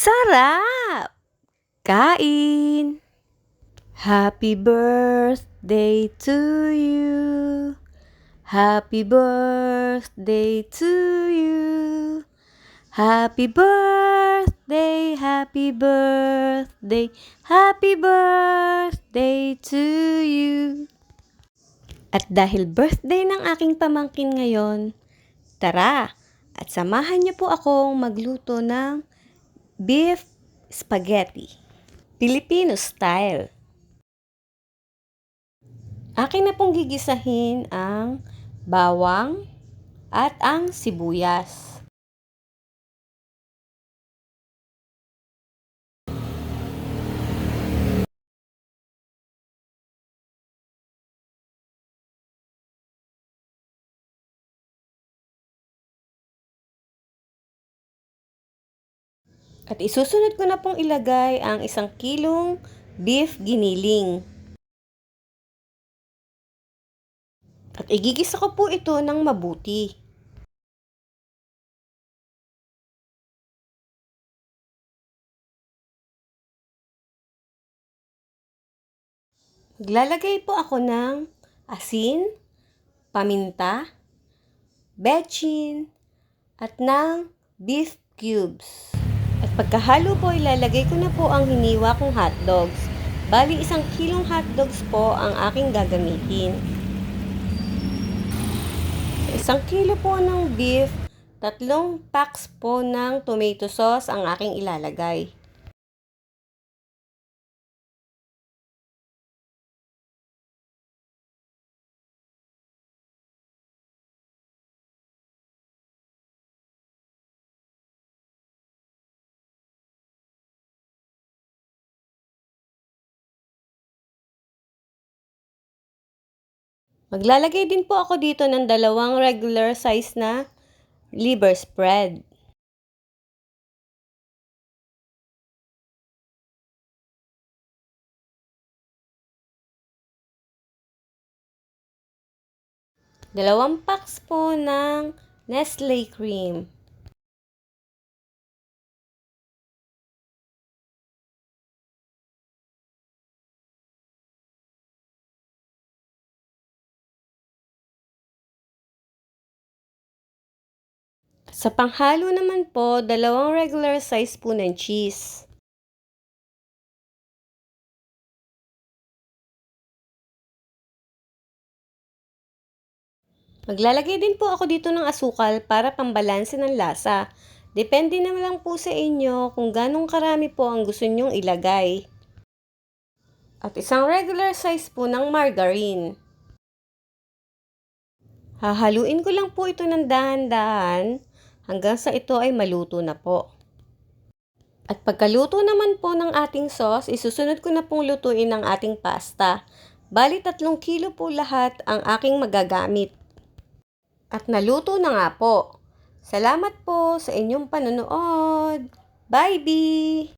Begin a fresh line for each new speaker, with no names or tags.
Sarap! Kain! Happy birthday to you. Happy birthday to you. Happy birthday, happy birthday, happy birthday to you. At dahil birthday ng aking pamangkin ngayon, tara at samahan niyo po akong magluto ng beef spaghetti. Filipino style. Akin na pong gigisahin ang bawang at ang sibuyas. At isusunod ko na pong ilagay ang 1 kilong beef giniling. At igigisa ko po ito ng mabuti. Maglalagay po ako ng asin, paminta, bechin, at ng beef cubes. At pagkahalo po, ilalagay ko na po ang hiniwa kong hotdogs. Bali, 1 kilong hotdogs po ang aking gagamitin. 1 kilo po ng beef, 3 packs po ng tomato sauce ang aking ilalagay. Maglalagay din po ako dito ng 2 regular size na liver spread. Dalawang packs po ng Nestle cream. Sa panghalo naman po, 2 regular size po ng cheese. Maglalagay din po ako dito ng asukal para pambalanse ng lasa. Depende na lang po sa inyo kung ganong karami po ang gusto nyong ilagay. At 1 regular size po ng margarine. Hahaluin ko lang po ito ng dahan-dahan hanggang sa ito ay maluto na po. At pagkaluto naman po ng ating sauce, isusunod ko na pong lutuin ang ating pasta. Bali 3 kilo po lahat ang aking magagamit. At naluto na nga po. Salamat po sa inyong panonood. Bye-bye!